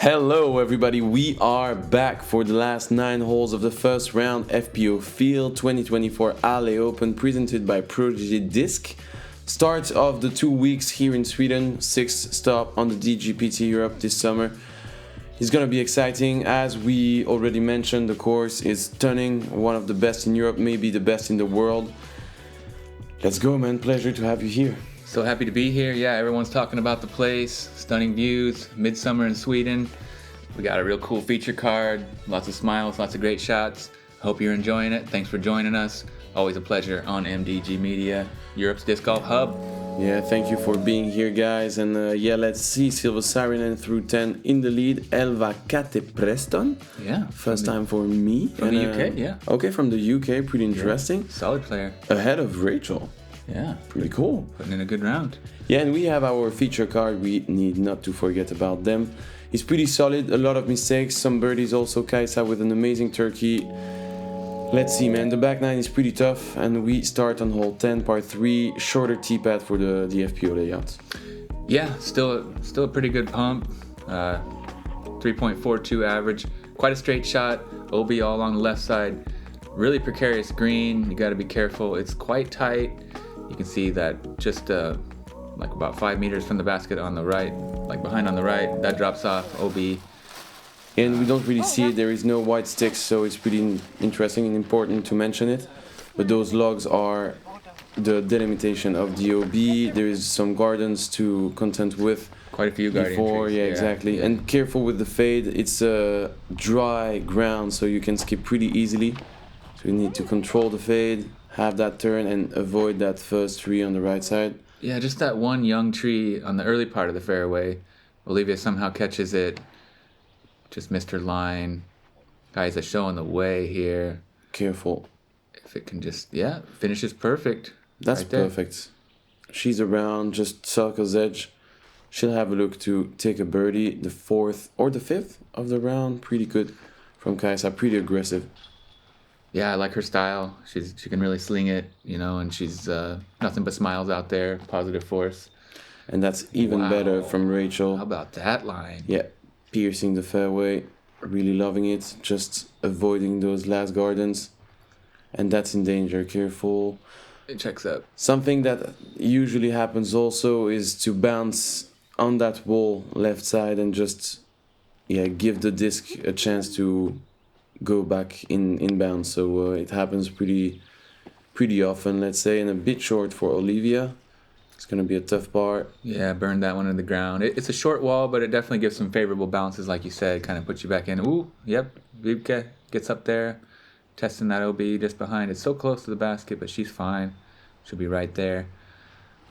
Hello everybody, we are back for the last 9 holes of the first round FPO Field 2024 Alley Open presented by Prodigy Disc. Start of the 2 weeks here in Sweden, 6th stop on the DGPT Europe this summer. It's gonna be exciting. As we already mentioned, the course is stunning, one of the best in Europe, maybe the best in the world. Let's go, man, pleasure to have you here. So happy to be here. Yeah, everyone's talking about the place, stunning views, midsummer in Sweden. We got a real cool feature card, lots of smiles, lots of great shots. Hope you're enjoying it. Thanks for joining us. Always a pleasure on MDG Media, Europe's Disc Golf Hub. Yeah, thank you for being here, guys. And let's see. Silver Siren through 10 in the lead. Elva Kate Preston. Yeah. First time for me. From the UK, yeah. Okay, from the UK. Pretty interesting. Yeah, solid player. Ahead of Rachel. Yeah. Pretty cool. Putting in a good round. Yeah, and we have our feature card. We need not to forget about them. He's pretty solid. A lot of mistakes. Some birdies also. Kajsa with an amazing turkey. Let's see, man. The back nine is pretty tough. And we start on hole 10, par 3. Shorter tee pad for the FPO layout. Yeah, still a pretty good pump. 3.42 average. Quite a straight shot. OB all along the left side. Really precarious green. You got to be careful. It's quite tight. You can see that just like about 5 meters from the basket on the right, like behind on the right, that drops off OB. And we don't really see it. There is no white sticks, so it's pretty interesting and important to mention it. But those logs are the delimitation of the OB. There is some gardens to contend with. Quite a few guardian trees. Yeah, exactly. Yeah. And careful with the fade. It's a dry ground, so you can skip pretty easily. So you need to control the fade, have that turn, and avoid that first tree on the right side. Yeah, just that one young tree on the early part of the fairway. Olivia somehow catches it. Just missed her line. Guys are showing the way here. Careful. If it can just, finishes perfect. That's right there. Perfect. She's around, just circle's edge. She'll have a look to take a birdie, the 4th or the 5th of the round. Pretty good from Kajsa, pretty aggressive. Yeah, I like her style. She can really sling it, and she's nothing but smiles out there, positive force. And that's even better from Rachel. How about that line? Yeah, piercing the fairway, really loving it, just avoiding those last gardens. And that's in danger, careful. It checks up. Something that usually happens also is to bounce on that wall left side and just give the disc a chance to go back in bounds. So it happens pretty often, let's say, and a bit short for Olivia. It's going to be a tough par. Yeah, burned that one in the ground. It's a short wall, but it definitely gives some favorable bounces, like you said, kind of puts you back in. Ooh, yep, Wiebke gets up there, testing that OB just behind. It's so close to the basket, but she's fine. She'll be right there.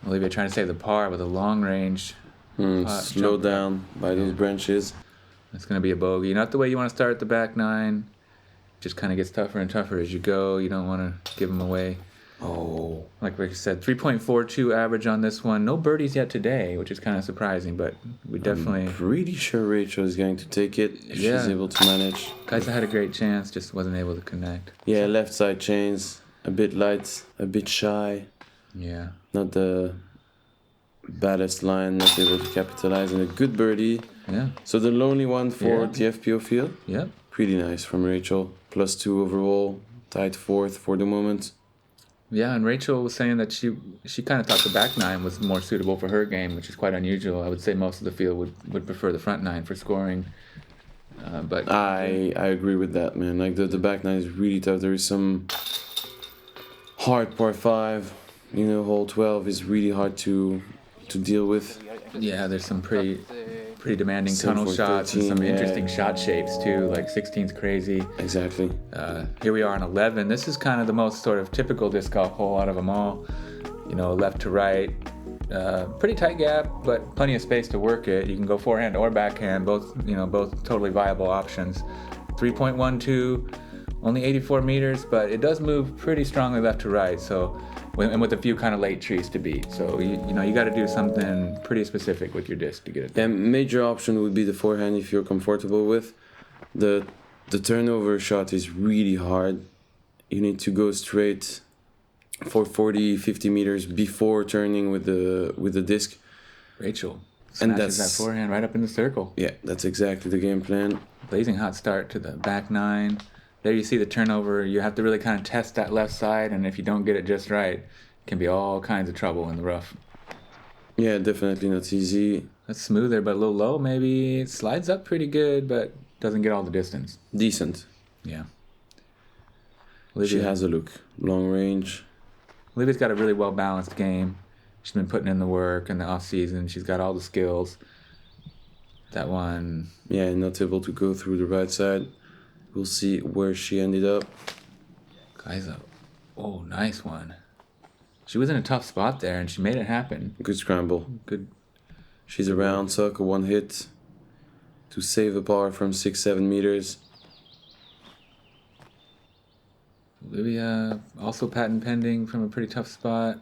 Olivia trying to save the par with a long range. Slow down by those branches. It's going to be a bogey. Not the way you want to start the back nine. Just kind of gets tougher and tougher as you go. You don't want to give them away. Oh. Like I said, 3.42 average on this one. No birdies yet today, which is kind of surprising, but we definitely... I'm pretty sure Rachel is going to take it if she's able to manage. Kajsa had a great chance, just wasn't able to connect. Yeah, left side chains, a bit light, a bit shy. Yeah. Not the baddest line, not able to capitalize, and a good birdie. Yeah. So the lonely one for the FPO field. Yep. Pretty nice from Rachel. +2 overall, tied 4th for the moment. Yeah, and Rachel was saying that she kind of thought the back nine was more suitable for her game, which is quite unusual. I would say most of the field would prefer the front nine for scoring. But I agree with that, man. Like the back nine is really tough. There is some hard par 5. Hole 12 is really hard to deal with. Yeah, there's some pretty demanding tunnel shots 13, and some interesting shot shapes too. Like 16's crazy. Exactly. Here we are on 11. This is kind of the most sort of typical disc golf hole out of them all. Left to right, pretty tight gap, but plenty of space to work it. You can go forehand or backhand, both totally viable options. 3.12, only 84 meters, but it does move pretty strongly left to right. So. And with a few kind of late trees to beat. So, you got to do something pretty specific with your disc to get it. And major option would be the forehand if you're comfortable with. The turnover shot is really hard. You need to go straight for 40, 50 meters before turning with the disc. Rachel. Smashes that forehand right up in the circle. Yeah, that's exactly the game plan. Blazing hot start to the back nine. There you see the turnover. You have to really kind of test that left side, and if you don't get it just right, it can be all kinds of trouble in the rough. Yeah, definitely not easy. That's smoother, but a little low maybe. It slides up pretty good, but doesn't get all the distance. Decent. Yeah. Olivia. She has a look. Long range. Olivia's got a really well-balanced game. She's been putting in the work in the off-season. She's got all the skills. That one... Yeah, not able to go through the right side. We'll see where she ended up. Kajsa. Oh, nice one. She was in a tough spot there, and she made it happen. Good scramble. Good. She's around, took a one hit to save a par from 6-7 meters. Olivia, also patent pending from a pretty tough spot.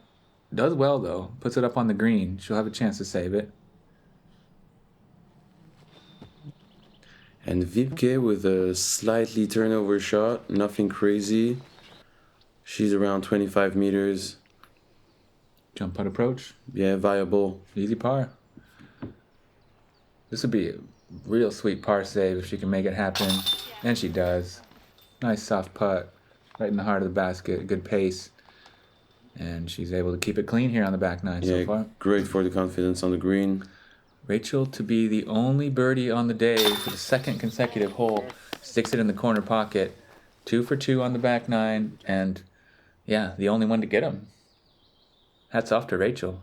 Does well, though. Puts it up on the green. She'll have a chance to save it. And Wiebke with a slightly turnover shot. Nothing crazy. She's around 25 meters. Jump putt approach. Yeah, viable. Easy par. This would be a real sweet par save if she can make it happen. And she does. Nice soft putt. Right in the heart of the basket. Good pace. And she's able to keep it clean here on the back nine so far. Great for the confidence on the green. Rachel to be the only birdie on the day for the second consecutive hole. Sticks it in the corner pocket. 2 for 2 on the back nine. And, yeah, the only one to get them. Hats off to Rachel.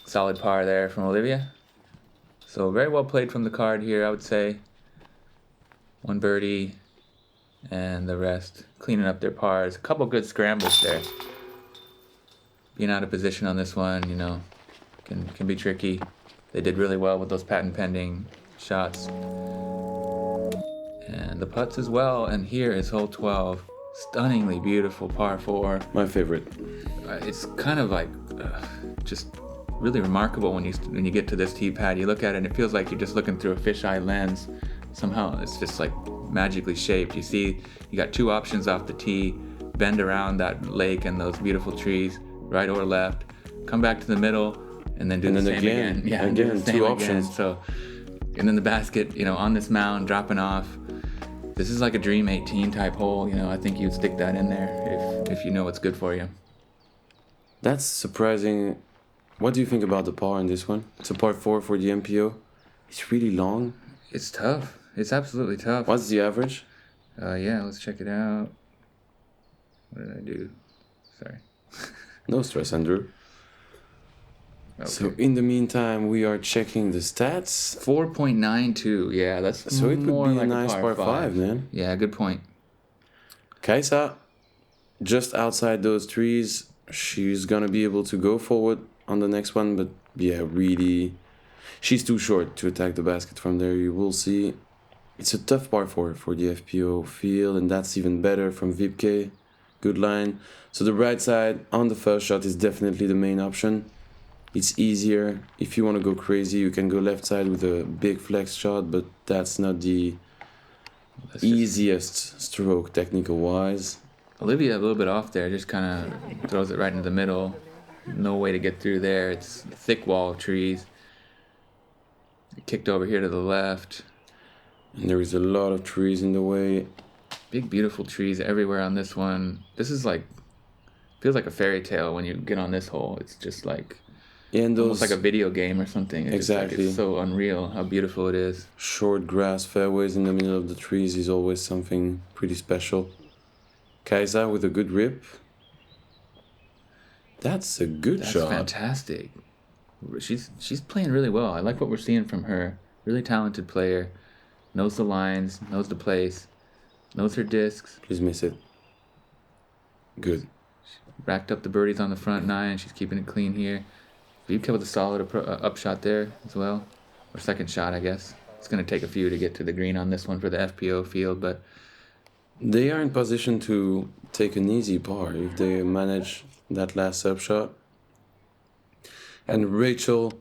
Solid par there from Olivia. So very well played from the card here, I would say. One birdie and the rest cleaning up their pars. A couple good scrambles there. Being out of position on this one, you know, can be tricky. They did really well with those patent pending shots. And the putts as well. And here is hole 12. Stunningly beautiful par 4. My favorite. It's kind of like just really remarkable when you get to this tee pad. You look at it and it feels like you're just looking through a fisheye lens. Somehow it's just like magically shaped. You see, you got 2 options off the tee. Bend around that lake and those beautiful trees, right or left. Come back to the middle and then do the same again. Yeah, again, 2 options. So, and then the basket, you know, on this mound, dropping off. This is like a Dream 18 type hole, you know. I think you'd stick that in there if you know what's good for you. That's surprising. What do you think about the par in this one? It's a par 4 for the MPO. It's really long. It's tough. It's absolutely tough. What's the average? Yeah, let's check it out. What did I do? Sorry. No stress, Andrew. Okay. So in the meantime, we are checking the stats. 4.92. Yeah, that's so it more would be like a nice par 5, man. Yeah, good point. Kajsa, just outside those trees, she's gonna be able to go forward on the next one, but yeah, really, she's too short to attack the basket from there. You will see. It's a tough par 4 for the FPO field, and that's even better from Wiebke. Good line. So the right side on the first shot is definitely the main option. It's easier. If you want to go crazy, you can go left side with a big flex shot, but that's not the easiest stroke technical wise. Olivia a little bit off there, just kind of throws it right into the middle. No way to get through there. It's a thick wall of trees. Kicked over here to the left. And there is a lot of trees in the way. Big, beautiful trees everywhere on this one. This is like, feels like a fairy tale when you get on this hole. It's just like, and almost like a video game or something. It's exactly. It's so unreal how beautiful it is. Short grass fairways in the middle of the trees is always something pretty special. Kajsa with a good rip. That's a good shot. That's fantastic. She's playing really well. I like what we're seeing from her. Really talented player. Knows the lines, knows the place, knows her discs. Please miss it. Good. She racked up the birdies on the front 9. She's keeping it clean here. Wiebke with a solid upshot there as well. Or second shot, I guess. It's going to take a few to get to the green on this one for the FPO field, but they are in position to take an easy par if they manage that last upshot. And Rachel,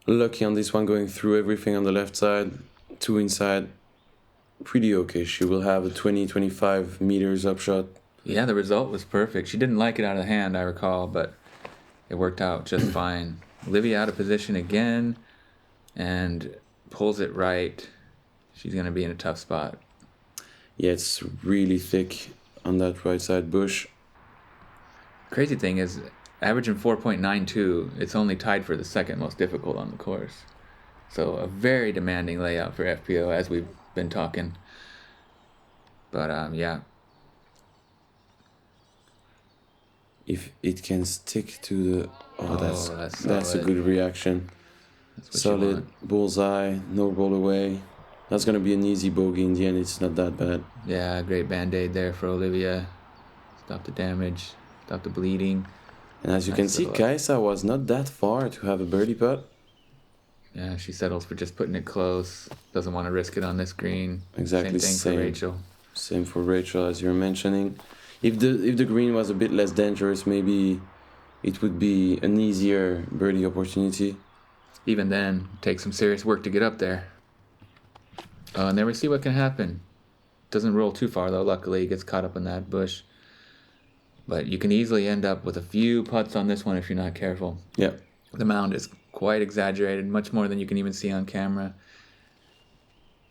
lucky on this one, going through everything on the left side. 2 inside, pretty okay. She will have a 20-25 meters upshot. Yeah, the result was perfect. She didn't like it out of the hand, I recall, but it worked out just fine. Olivia out of position again and pulls it right. She's going to be in a tough spot. Yeah, it's really thick on that right side bush. Crazy thing is, averaging 4.92, it's only tied for the second most difficult on the course. So a very demanding layout for FPO, as we've been talking. But yeah. If it can stick to the... Oh, that's a solid. good reaction. That's what you Solid want. bullseye, no roll away. That's going to be an easy bogey in the end. It's not that bad. Yeah, great band-aid there for Olivia. Stop the damage, stop the bleeding. And as you can see, Kajsa was not that far to have a birdie putt. Yeah, she settles for just putting it close. Doesn't want to risk it on this green. Exactly Same thing for Rachel. Same for Rachel, as you're mentioning. If the green was a bit less dangerous, maybe it would be an easier birdie opportunity. Even then, take some serious work to get up there. And there we see what can happen. Doesn't roll too far though, luckily. He gets caught up in that bush. But you can easily end up with a few putts on this one if you're not careful. Yeah. The mound is quite exaggerated, much more than you can even see on camera.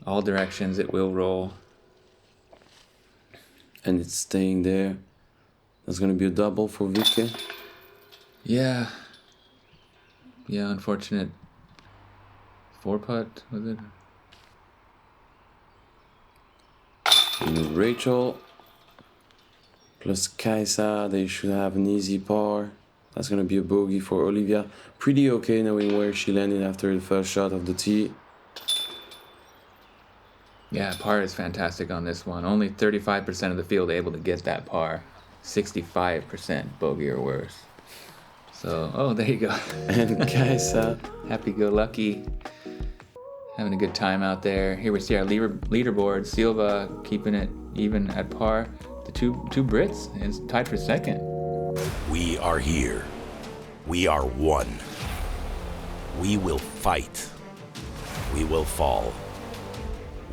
All directions, it will roll. And it's staying there. That's going to be a double for Wiebke. Yeah. Yeah, unfortunate. 4-putt, was it? And Rachel plus Kajsa, they should have an easy par. That's going to be a bogey for Olivia. Pretty okay knowing where she landed after the first shot of the tee. Yeah, par is fantastic on this one. Only 35% of the field able to get that par. 65% bogey or worse. So, oh, there you go. And Kajsa. Happy-go-lucky. Having a good time out there. Here we see our leaderboard. Silva keeping it even at par. The two Brits is tied for second. We are here. We are one. We will fight. We will fall.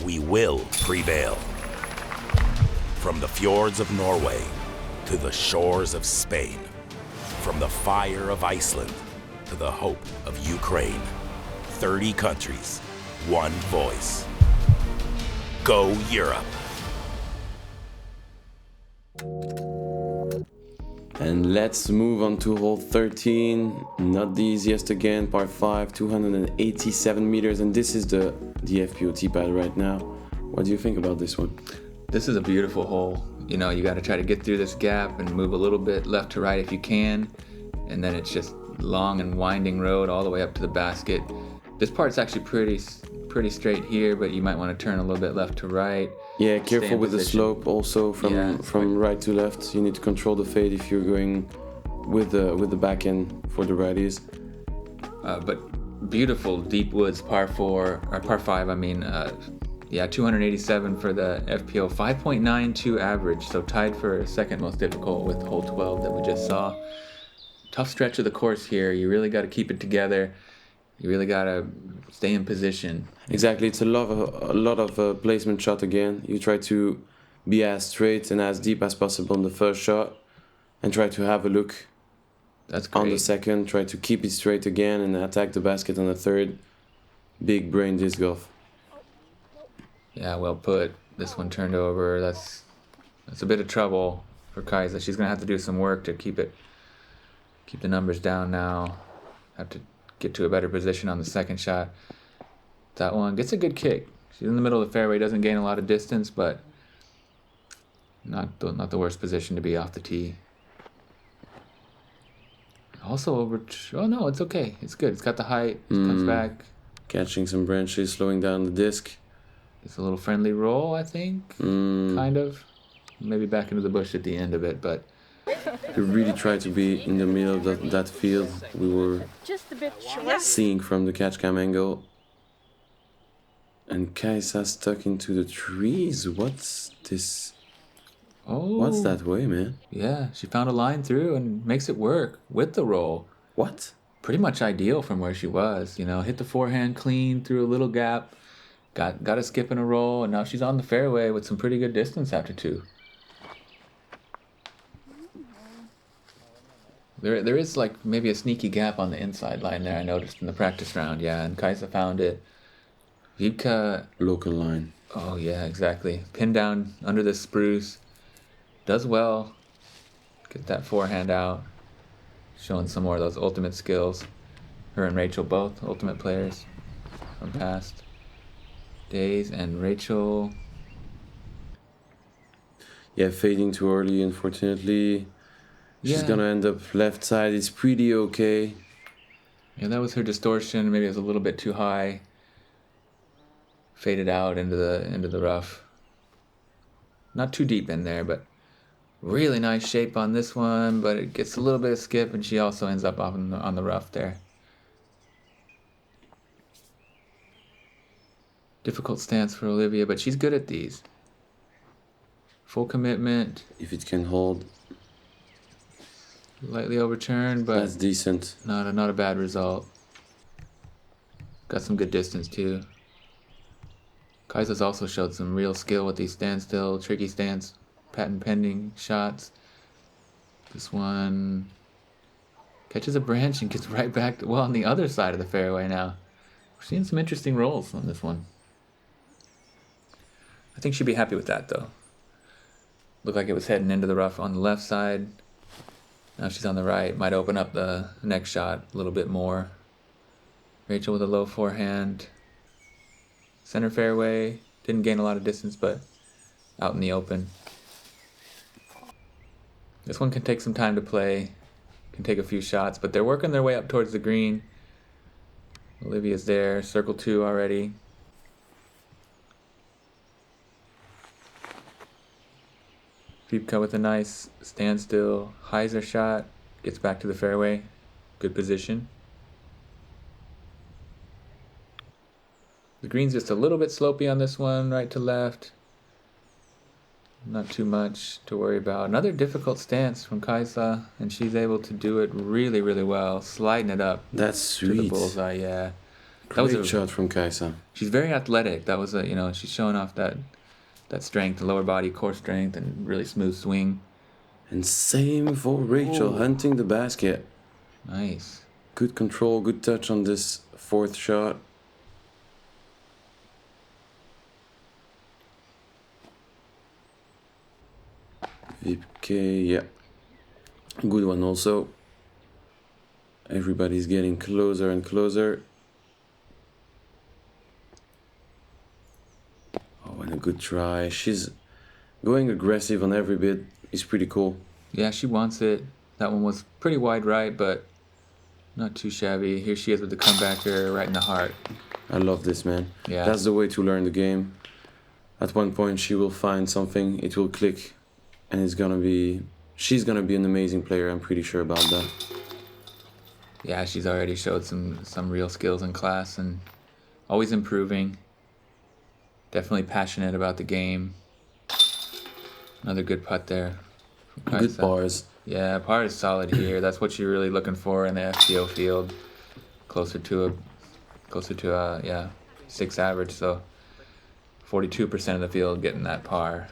We will prevail. From the fjords of Norway to the shores of Spain, from the fire of Iceland to the hope of Ukraine, 30 countries, one voice. Go Europe. And let's move on to hole 13. Not the easiest again, par 5, 287 meters, and this is the FPO tee pad right now. What do you think about this one? This is a beautiful hole. You know, you got to try to get through this gap and move a little bit left to right if you can, and then it's just long and winding road all the way up to the basket. This part's actually pretty straight here, but you might want to turn a little bit left to right. Yeah, careful with the slope also from right to left. You need to control the fade if you're going with the back end for the righties. But beautiful deep woods par 5. I mean, 287 for the FPO, 5.92 average, so tied for second most difficult with hole 12 that we just saw. Tough stretch of the course here. You really got to keep it together. You really got to stay in position. Exactly. It's a lot of placement shot again. You try to be as straight and as deep as possible on the first shot and try to have a look. That's great. On the second. Try to keep it straight again and attack the basket on the third. Big brain disc golf. Yeah, well put. This one turned over. That's a bit of trouble for Kajsa. She's going to have to do some work to keep the numbers down now. Have to get to a better position on the second shot. That one gets a good kick. She's in the middle of the fairway, doesn't gain a lot of distance, but not the worst position to be off the tee. Also over. Oh no, it's okay. It's good. It's got the height. It comes back. Catching some branches, slowing down the disc. It's a little friendly roll, I think. Kind of. Maybe back into the bush at the end of it, but. We really tried to be in the middle of that field we were seeing from the catch cam angle. And Kajsa stuck into the trees. What's this? Oh. What's that way, man? Yeah, she found a line through and makes it work with the roll. What? Pretty much ideal from where she was. You know, hit the forehand clean through a little gap. Got a skip and a roll, and now she's on the fairway with some pretty good distance after two. There is like maybe a sneaky gap on the inside line there, I noticed in the practice round, yeah, and Kajsa found it. Wiebke, Local line. oh yeah, exactly. Pinned down under the spruce. Does well. Get that forehand out. Showing some more of those ultimate skills. Her and Rachel both ultimate players from past days, and Rachel, Yeah, fading too early, unfortunately. She's yeah. gonna end up left side. It's pretty okay. Yeah, that was her distortion. Maybe it was a little bit too high. Faded out into the rough. Not too deep in there, but really nice shape on this one. But it gets a little bit of skip, and she also ends up off on the rough there. Difficult stance for Olivia, but she's good at these. Full commitment. If it can hold, Lightly overturned, but that's decent. not a bad result. Got some good distance too. Kajsa's also showed some real skill with these standstill, tricky stance, patent pending shots. This one catches a branch and gets right back well on the other side of the fairway now. We're seeing some interesting rolls on this one. I think she'd be happy with that though. Looked like it was heading into the rough on the left side. Now she's on the right. Might open up the next shot a little bit more. Rachel with a low forehand. Center fairway. Didn't gain a lot of distance, but out in the open. This one can take some time to play. Can take a few shots, but they're working their way up towards the green. Olivia's there. Circle 2 already. Wiebke with a nice standstill hyzer shot. Gets back to the fairway. Good position. The green's just a little bit slopey on this one, right to left. Not too much to worry about. Another difficult stance from Kajsa, and she's able to do it really, really well. Sliding it up That's to the sweet. bullseye, yeah. Great shot from Kajsa. She's very athletic. That was she's showing off that strength, lower body, core strength, and really smooth swing. And same for Rachel, hunting the basket. Nice. Good control, good touch on this fourth shot. Wiebke, yeah. Good one also. Everybody's getting closer and closer. Oh, and a good try. She's going aggressive on every bit. It's pretty cool. Yeah, she wants it. That one was pretty wide right, but not too shabby. Here she is with the comebacker right in the heart. I love this, man. Yeah. That's the way to learn the game. At one point, she will find something, it will click, and she's gonna be an amazing player. I'm pretty sure about that. Yeah, she's already showed some real skills in class and always improving. Definitely passionate about the game. Another good putt there from Kajsa. Good bars. Yeah, par is solid here. That's what you're really looking for in the FPO field. Closer to a 6 average. So 42% of the field getting that par.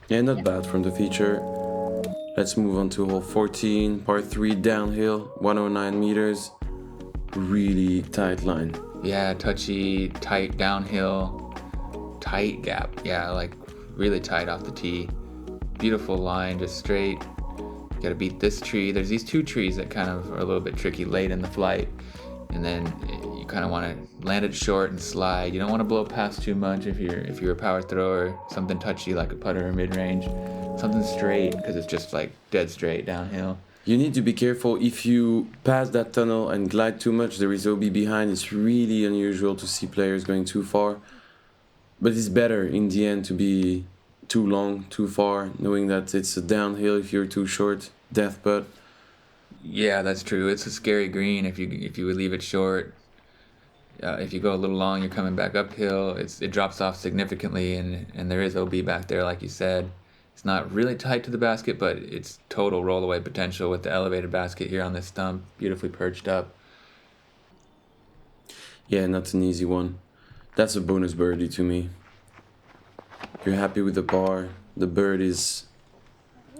Yeah, not bad from the feature. Let's move on to hole 14, par 3 downhill, 109 meters. Really tight line. Yeah, touchy, tight downhill, tight gap. Yeah, like really tight off the tee. Beautiful line, just straight. You gotta beat this tree. There's these two trees that kind of are a little bit tricky late in the flight. And then you kind of want to land it short and slide. You don't want to blow past too much if you're a power thrower. Something touchy like a putter or mid-range. Something straight because it's just like dead straight downhill. You need to be careful. If you pass that tunnel and glide too much, there is OB behind. It's really unusual to see players going too far. But it's better in the end to be too long, too far, knowing that it's a downhill if you're too short. Death putt. Yeah, that's true. It's a scary green if you would leave it short. If you go a little long, you're coming back uphill. It drops off significantly, and there is OB back there, like you said. It's not really tight to the basket, but it's total roll-away potential with the elevated basket here on this stump, beautifully perched up. Yeah, not an easy one. That's a bonus birdie to me. You're happy with the par. The bird is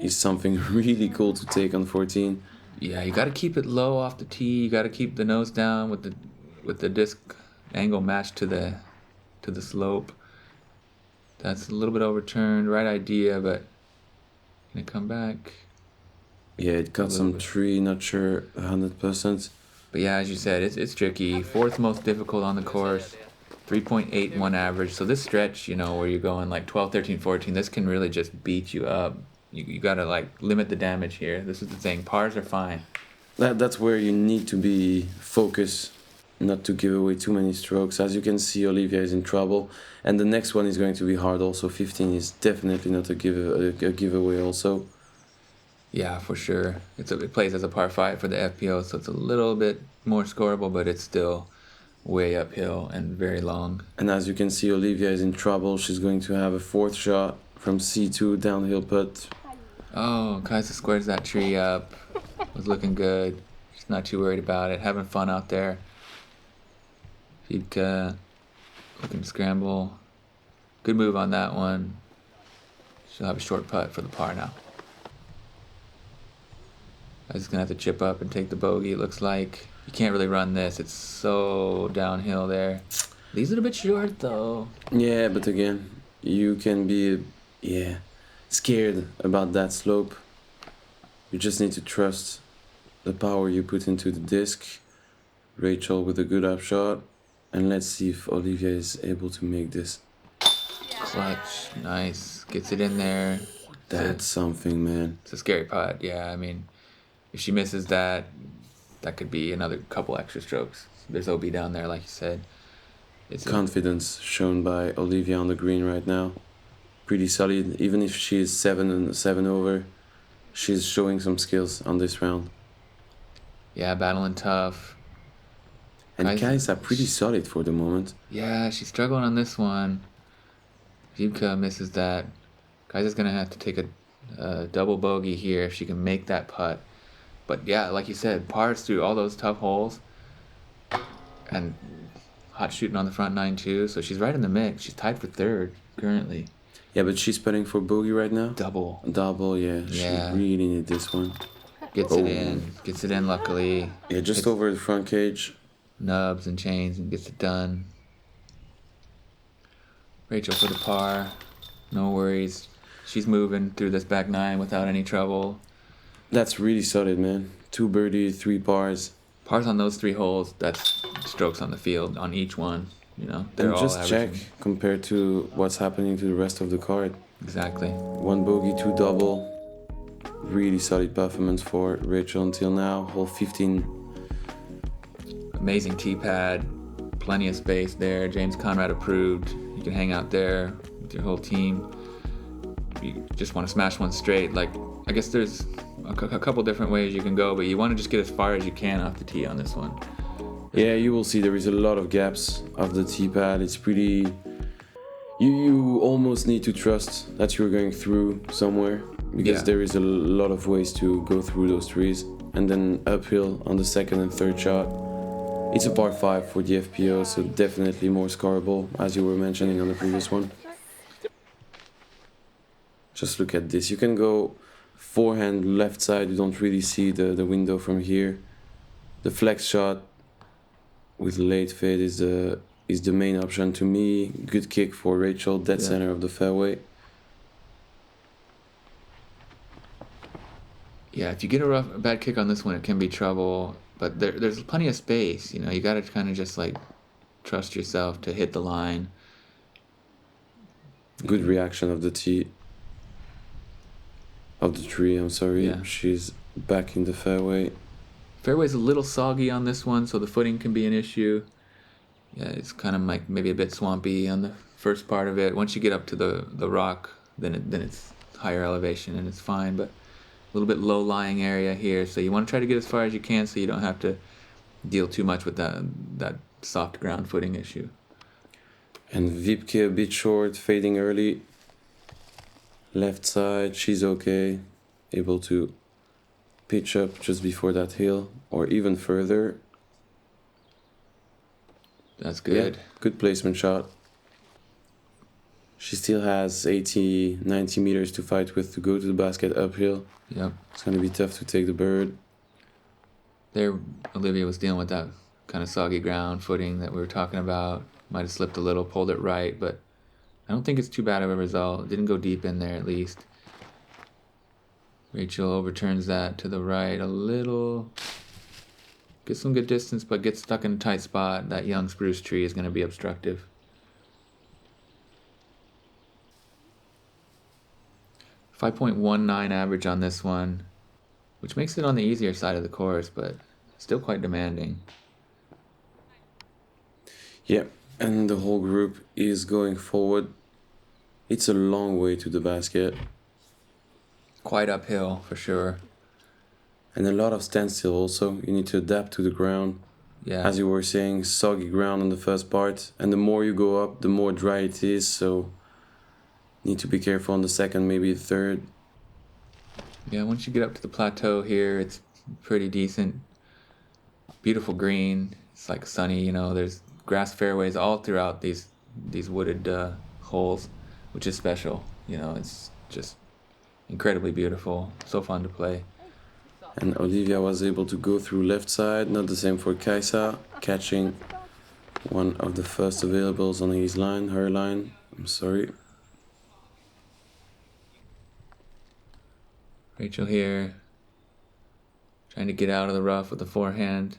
something really cool to take on 14. Yeah, you got to keep it low off the tee. You got to keep the nose down with the disc angle matched to the slope. That's a little bit overturned. Right idea, but can it come back? Yeah, it got some tree, not sure 100%. But yeah, as you said, it's tricky. Fourth most difficult on the course. 3.81 average. So this stretch, where you're going like 12, 13, 14, this can really just beat you up. You got to like limit the damage here. This is the thing. Pars are fine. That's where you need to be focused, not to give away too many strokes. As you can see, Olivia is in trouble. And the next one is going to be hard also. 15 is definitely not a giveaway also. Yeah, for sure. It plays as a par 5 for the FPO, so it's a little bit more scoreable, but it's still way uphill and very long. And as you can see, Olivia is in trouble. She's going to have a fourth shot from C2 downhill putt. Oh, Kajsa squares that tree up. Was looking good. She's not too worried about it. Having fun out there. Wiebke looking to scramble. Good move on that one. She'll have a short putt for the par now. I was gonna have to chip up and take the bogey, it looks like. You can't really run this. It's so downhill there. These are a bit short though. Yeah, but again, you can be scared about that slope. You just need to trust the power you put into the disc. Rachel with a good upshot. And let's see if Olivia is able to make this. Clutch, nice. Gets it in there. That's something, man. It's a scary putt, yeah. I mean, if she misses that, that could be another couple extra strokes. There's OB down there, like you said. It's confidence shown by Olivia on the green right now. Pretty solid. Even if she is 7 over, she's showing some skills on this round. Yeah, battling tough. And Kajsa pretty solid for the moment. Yeah, she's struggling on this one. Wiebke misses that. Kajsa's going to have to take a double bogey here if she can make that putt. But yeah, like you said, pars through all those tough holes. And hot shooting on the front nine too. So she's right in the mix. She's tied for third currently. Yeah, but she's putting for bogey right now? Double, yeah. She really need this one. Gets it in luckily. Yeah, just over the front cage. Nubs and chains and gets it done. Rachel for the par. No worries. She's moving through this back nine without any trouble. That's really solid, man. 2 birdies, 3 pars. Pars on those 3 holes, that's strokes on the field on each one. They're and all just averaging. check compared to what's happening to the rest of the card. Exactly. 1 bogey, 2 double. Really solid performance for Rachel until now. Hole 15. Amazing tee pad. Plenty of space there. James Conrad approved. You can hang out there with your whole team. You just want to smash one straight. I guess there's a couple different ways you can go, but you want to just get as far as you can off the tee on this one. Yeah, you will see there is a lot of gaps of the tee pad. It's pretty... You almost need to trust that you're going through somewhere, because there is a lot of ways to go through those trees. And then uphill on the second and third shot. It's a par 5 for the FPO, so definitely more scoreable, as you were mentioning on the previous one. Just look at this. You can go forehand left side. You don't really see the window from here. The flex shot with late fade is the main option to me. Good kick for Rachel, dead center of the fairway. Yeah, if you get a bad kick on this one, it can be trouble. But there's plenty of space. You got to kind of just trust yourself to hit the line. Good reaction of the tee. Of the tree, I'm sorry. Yeah. She's back in the fairway. Fairway's a little soggy on this one, so the footing can be an issue. Yeah, it's kind of maybe a bit swampy on the first part of it. Once you get up to the rock, then it's higher elevation and it's fine. But a little bit low-lying area here, so you want to try to get as far as you can so you don't have to deal too much with that soft ground footing issue. And Wiebke a bit short, fading early. Left side, she's okay. Able to pitch up just before that hill, or even further. That's good. Yeah, good placement shot. She still has 80, 90 meters to fight with to go to the basket uphill. Yep. It's going to be tough to take the bird. There, Olivia was dealing with that kind of soggy ground footing that we were talking about. Might have slipped a little, pulled it right, but I don't think it's too bad of a result. Didn't go deep in there, at least. Rachel overturns that to the right a little. Gets some good distance, but gets stuck in a tight spot. That young spruce tree is going to be obstructive. 5.19 average on this one, which makes it on the easier side of the course, but still quite demanding. Yeah, and the whole group is going forward. It's a long way to the basket. Quite uphill, for sure. And a lot of standstill also. You need to adapt to the ground. Yeah. As you were saying, soggy ground on the first part. And the more you go up, the more dry it is. So need to be careful on the second, maybe the third. Yeah, once you get up to the plateau here, it's pretty decent. Beautiful green. It's like sunny, you know. There's grass fairways all throughout these wooded holes, which is special. You know, it's just incredibly beautiful. So fun to play. And Olivia was able to go through left side. Not the same for Kajsa, catching one of the first availables on his line, her line. I'm sorry. Rachel here, trying to get out of the rough with the forehand.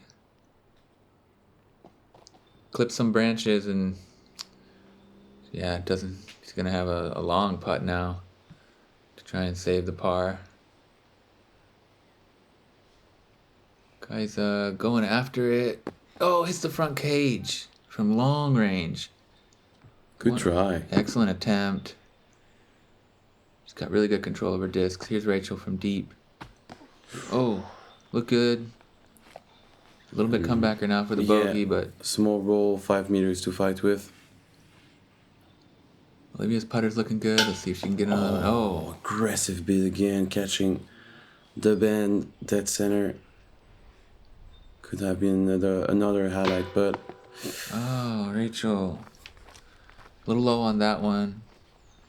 Clip some branches and yeah, he's gonna have a long putt now to try and save the par. Kajsa going after it. Oh, hits the front cage from long range. Good try. Excellent attempt. She's got really good control of her discs. Here's Rachel from deep. Oh, look good. A little bit comebacker now for the bogey, but small roll, 5 meters to fight with. Olivia's putter's looking good. Let's see if she can get another one. Oh, aggressive bit again, catching the bend, dead center. Could have been another highlight, but oh, Rachel. A little low on that one.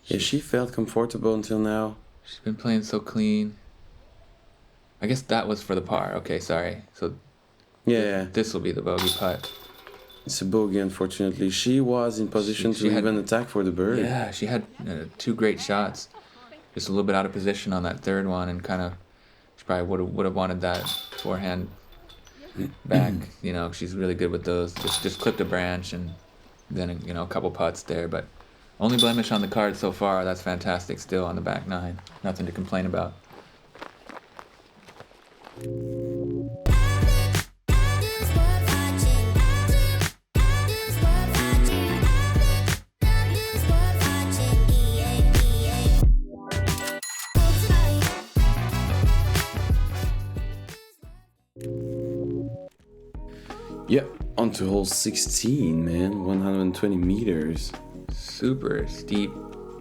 Yeah, she felt comfortable until now. She's been playing so clean. I guess that was for the par. Okay, sorry. So yeah, this will be the bogey putt. It's a bogey, unfortunately. She was in position to even attack for the bird. Yeah, she had 2 great shots. Just a little bit out of position on that third one, and kind of, she probably would have wanted that forehand back. You know, she's really good with those. Just clipped a branch and then, you know, a couple putts there. But only blemish on the card so far. That's fantastic still on the back 9. Nothing to complain about. Yeah, on to hole 16, man. 120 meters. Super steep,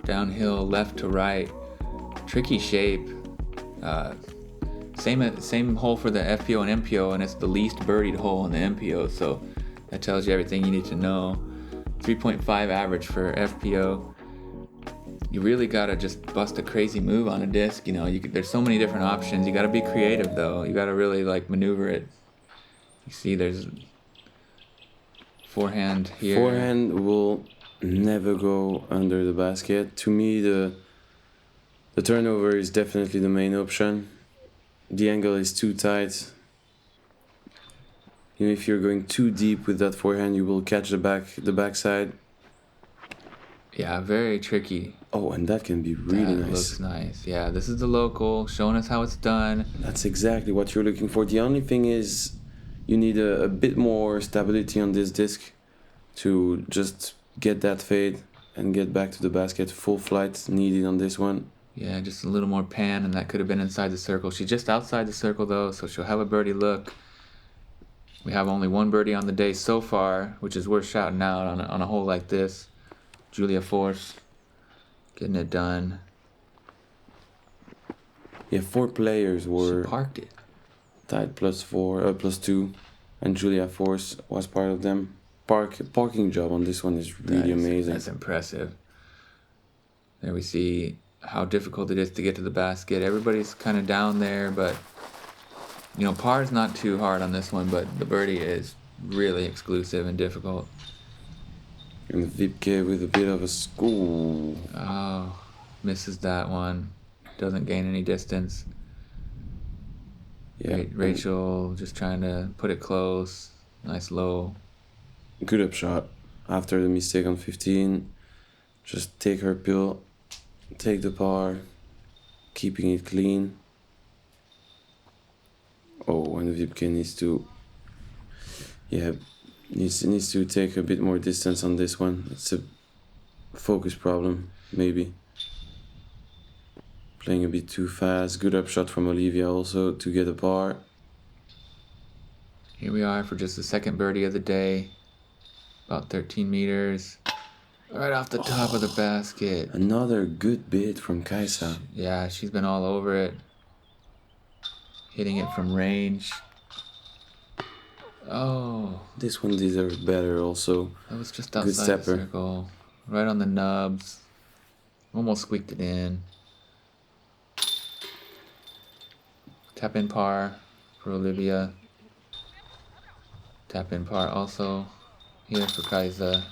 downhill, left to right, tricky shape. Same hole for the FPO and MPO, and it's the least birdied hole in the MPO, so that tells you everything you need to know. 3.5 average for FPO. You really gotta just bust a crazy move on a disc. You know, there's so many different options. You gotta be creative though. You gotta really like maneuver it. You see, there's forehand here. Forehand will never go under the basket. To me, the turnover is definitely the main option. The angle is too tight. You know, if you're going too deep with that forehand, you will catch the backside. Yeah, very tricky. Oh, and that can be really nice. That looks nice. Yeah, this is the local, showing us how it's done. That's exactly what you're looking for. The only thing is, you need a bit more stability on this disc to just get that fade and get back to the basket. Full flight needed on this one. Yeah, just a little more pan, and that could have been inside the circle. She's just outside the circle, though, so she'll have a birdie look. We have only 1 birdie on the day so far, which is worth shouting out on a hole like this. Julia Force getting it done. Yeah, 4 players were She parked it. tied +2, and Julia Force was part of them. Parking job on this one is really amazing. That's impressive. There we see how difficult it is to get to the basket. Everybody's kind of down there, but You know, par's not too hard on this one, but the birdie is really exclusive and difficult. And Wiebke with a bit of a school. Oh, misses that one. Doesn't gain any distance. Yeah, Rachel just trying to put it close. Nice low. good upshot. After the mistake on 15, just take her pill, take the par, keeping it clean. Oh, and Wiebke needs to, needs to take a bit more distance on this one. It's a focus problem, maybe. Playing a bit too fast. Good upshot from Olivia also to get a par. Here we are for just the second birdie of the day. About 13 meters. Right off the top of the basket. Another good bit from Kajsa. Yeah, she's been all over it. Hitting it from range. Oh, This one deserved better also. that was just Good outside the stepper. circle. Right on the nubs. Almost squeaked it in. Tap in par for Olivia. Tap in par also here for Kajsa.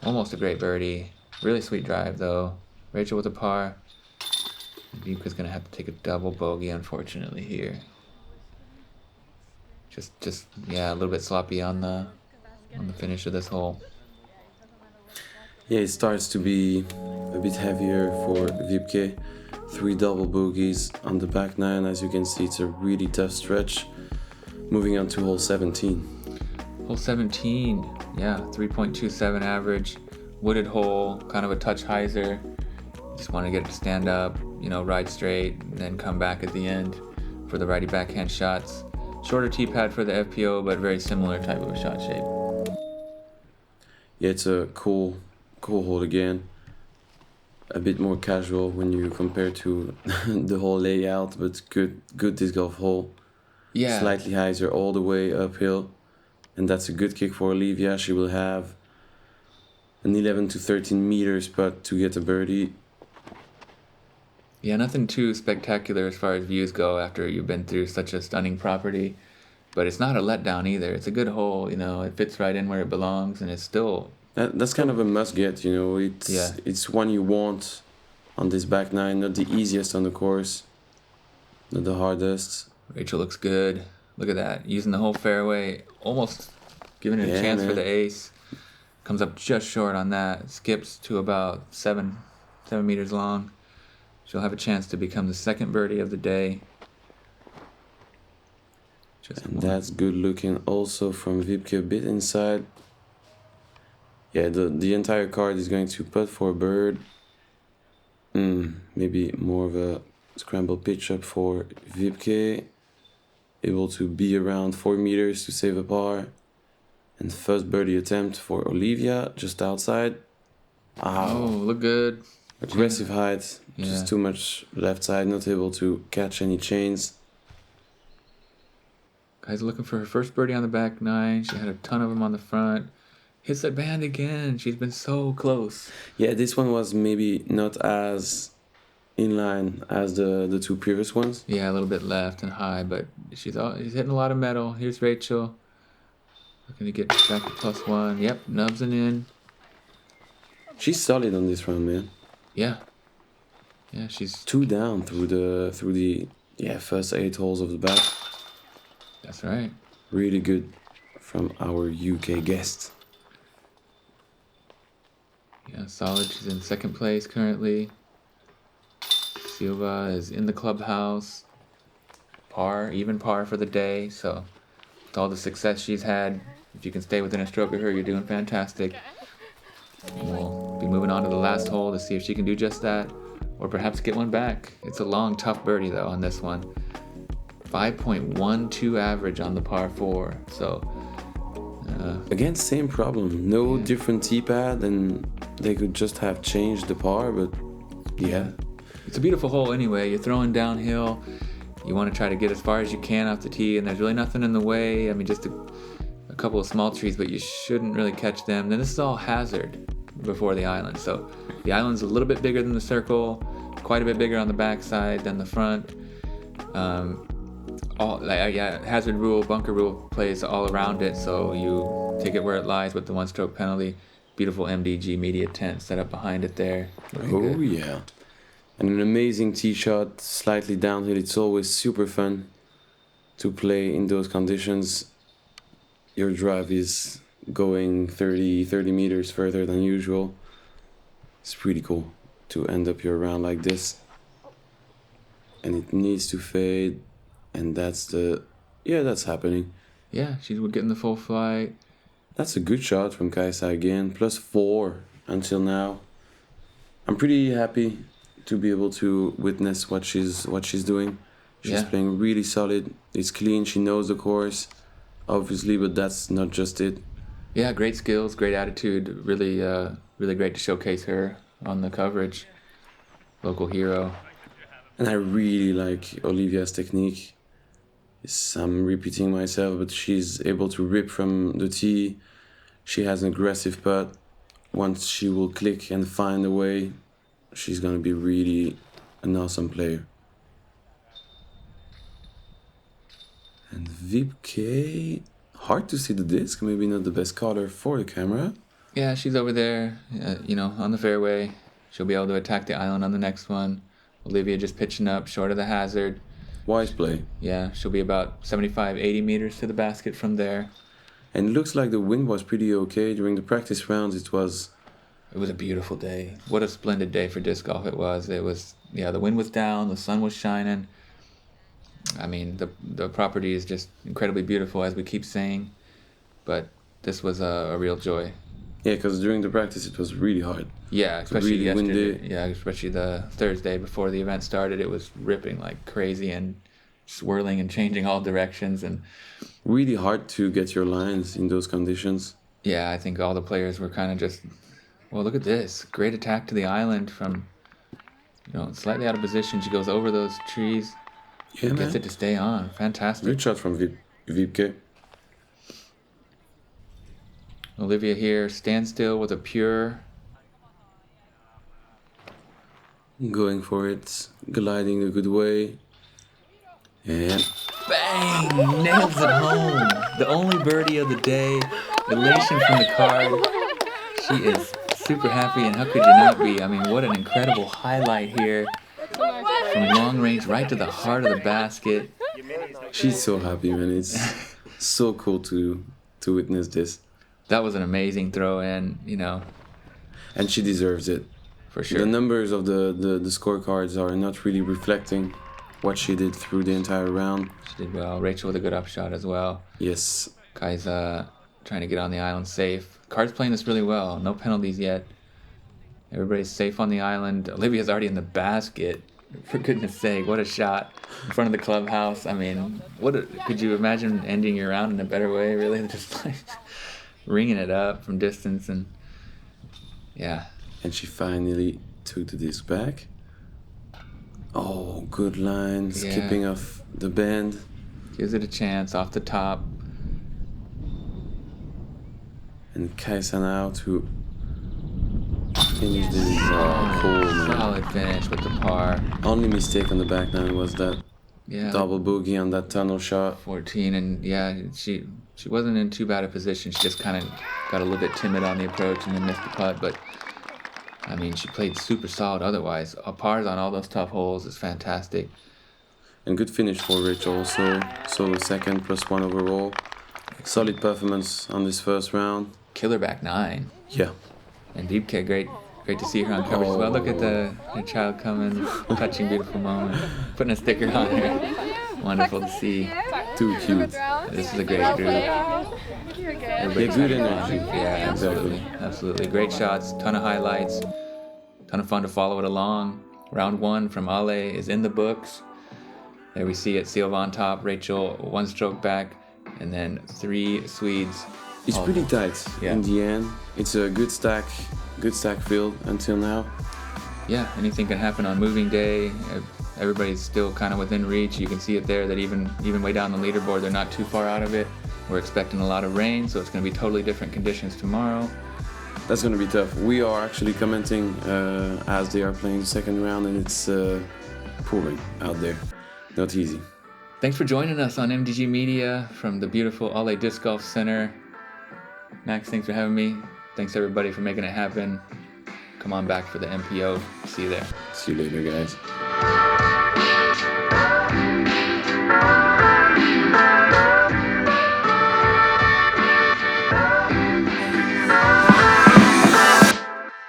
Almost a great birdie. Really sweet drive though. Rachel with a par. Wiebke's gonna have to take a double bogey unfortunately here. Just yeah, a little bit sloppy on the finish of this hole. Yeah, it starts to be a bit heavier for Wiebke. 3 double bogeys on the back 9. As you can see, it's a really tough stretch. Moving on to hole 17. Hole 17, yeah, 3.27 average. Wooded hole, kind of a touch hyzer. Just want to get it to stand up, you know, ride straight, and then come back at the end for the righty backhand shots. Shorter tee pad for the FPO, but very similar type of a shot shape. Yeah, it's a cool hole again. A bit more casual when you compare to the whole layout, but good disc golf hole. Yeah. Slightly hyzer all the way uphill. And that's a good kick for Olivia. She will have an 11 to 13 meters putt to get a birdie. Yeah, nothing too spectacular as far as views go after you've been through such a stunning property. But it's not a letdown either. It's a good hole, you know, it fits right in where it belongs, and it's still... That's kind of a must get, you know. It's one you want on this back 9. Not the easiest on the course. Not the hardest. Rachel looks good. Look at that. Using the whole fairway. Almost giving it a chance for the ace. Comes up just short on that. Skips to about 7 meters long. She'll have a chance to become the second birdie of the day. And that's good looking also from Wiebke, a bit inside. Yeah, the entire card is going to putt for a bird. Maybe more of a scramble pitch up for Wiebke. Able to be around 4 meters to save a par. And first birdie attempt for Olivia, just outside. Oh, look good. Aggressive height, just too much left side, not able to catch any chains. Guys looking for her first birdie on the back 9. She had a ton of them on the front. Hits that band again. She's been so close. Yeah, this one was maybe not as in line as the 2 previous ones. Yeah, a little bit left and high, but she's hitting a lot of metal. Here's Rachel. Looking to get back to +1. Yep, nubs and in. She's solid on this round, man. Yeah. Yeah, she's 2 down through the first 8 holes of the back. That's right. Really good from our UK guest. Yeah, solid. She's in second place currently. Silva is in the clubhouse. Par, even par for the day. So, with all the success she's had, if you can stay within a stroke of her, you're doing fantastic. And we'll be moving on to the last hole to see if she can do just that, or perhaps get one back. It's a long, tough birdie though on this one. 5.12 average on the par 4. So again, same problem. No different tee pad, and they could just have changed the par, but yeah. It's a beautiful hole anyway. You're throwing downhill. You want to try to get as far as you can off the tee, and there's really nothing in the way. I mean, just a couple of small trees, but you shouldn't really catch them. Then this is all hazard before the island. So the island's a little bit bigger than the circle, quite a bit bigger on the back side than the front. hazard rule, bunker rule plays all around it, so you take it where it lies with the 1-stroke penalty. Beautiful MDG media tent set up behind it there. Oh yeah, and an amazing tee shot, slightly downhill. It's always super fun to play in those conditions. Your drive is going 30 meters further than usual. It's pretty cool to end up your round like this. And it needs to fade, and that's happening. Yeah, she's getting the full flight. That's a good shot from Kajsa again, +4 until now. I'm pretty happy to be able to witness what she's doing. She's playing really solid. It's clean. She knows the course, obviously, but that's not just it. Yeah, great skills, great attitude. Really, really great to showcase her on the coverage. Local hero. And I really like Olivia's technique. I'm repeating myself, but she's able to rip from the tee. She has an aggressive putt. Once she will click and find a way, she's going to be really an awesome player. And Wiebke, hard to see the disc, maybe not the best color for the camera. Yeah, she's over there, on the fairway. She'll be able to attack the island on the next one. Olivia just pitching up short of the hazard. Wise play. Yeah, she'll be about 75, 80 meters to the basket from there. And it looks like the wind was pretty okay during the practice rounds. It was a beautiful day. What a splendid day for disc golf it was. The wind was down, the sun was shining. I mean, the property is just incredibly beautiful, as we keep saying. But this was a real joy. Yeah, because during the practice it was really hard. Yeah, especially really yesterday. windy. Yeah, especially the Thursday before the event started. It was ripping like crazy and swirling and changing all directions, and really hard to get your lines in those conditions. Yeah, I think all the players were kind of just, well, look at this. Great attack to the island from, slightly out of position. She goes over those trees. Yeah, Gets it to stay on. Fantastic. Good shot from Wiebke. Olivia here, stand still with a pure. Going for it, gliding a good way. And bang! Nails it home. The only birdie of the day. Elation from the card. She is super happy, and how could you not be? I mean, what an incredible highlight here. From long range right to the heart of the basket. She's so happy, man. It's so cool to witness this. That was an amazing throw in, And she deserves it. For sure. The numbers of the scorecards are not really reflecting what she did through the entire round. She did well. Rachel with a good upshot as well. Yes. Kajsa trying to get on the island safe. Card's playing this really well. No penalties yet. Everybody's safe on the island. Olivia's already in the basket. For goodness sake, what a shot in front of the clubhouse. I mean, could you imagine ending your round in a better way, really? Just like ringing it up from distance, and yeah. And she finally took the disc back. Oh, good line, skipping off the bend. Gives it a chance off the top. And Kajsa now to finish this cool, man. Solid finish with the par. Only mistake on the back nine was that Yeah. double bogey on that tunnel shot. 14, and yeah, she wasn't in too bad a position. She just kind of got a little bit timid on the approach and then missed the putt, but I mean, she played super solid otherwise. Pars on all those tough holes is fantastic. And good finish for Rachel also. Solo second, +1 overall. Solid performance on this first round. Killer back 9. Yeah. And Wiebke, great to see her on coverage as well. Look at her child coming, touching, beautiful moment, putting a sticker on her. Wonderful to see. Too cute. This is a great group. Everybody's good having energy. fun. Yeah, absolutely. Absolutely. Great shots, ton of highlights, ton of fun to follow it along. Round 1 from Ale is in the books. There we see it, Silva on top, Rachel 1 stroke back, and then 3 Swedes. It's pretty tight in the end. It's a good stack field until now. Yeah, anything can happen on moving day. Everybody's still kind of within reach. You can see it there that even way down the leaderboard, they're not too far out of it. We're expecting a lot of rain, so it's going to be totally different conditions tomorrow. That's going to be tough. We are actually commenting as they are playing the second round, and it's pouring out there. Not easy. Thanks for joining us on MDG Media from the beautiful LA Disc Golf Center. Max, thanks for having me. Thanks everybody for making it happen. Come on back for the MPO. See you there. See you later, guys.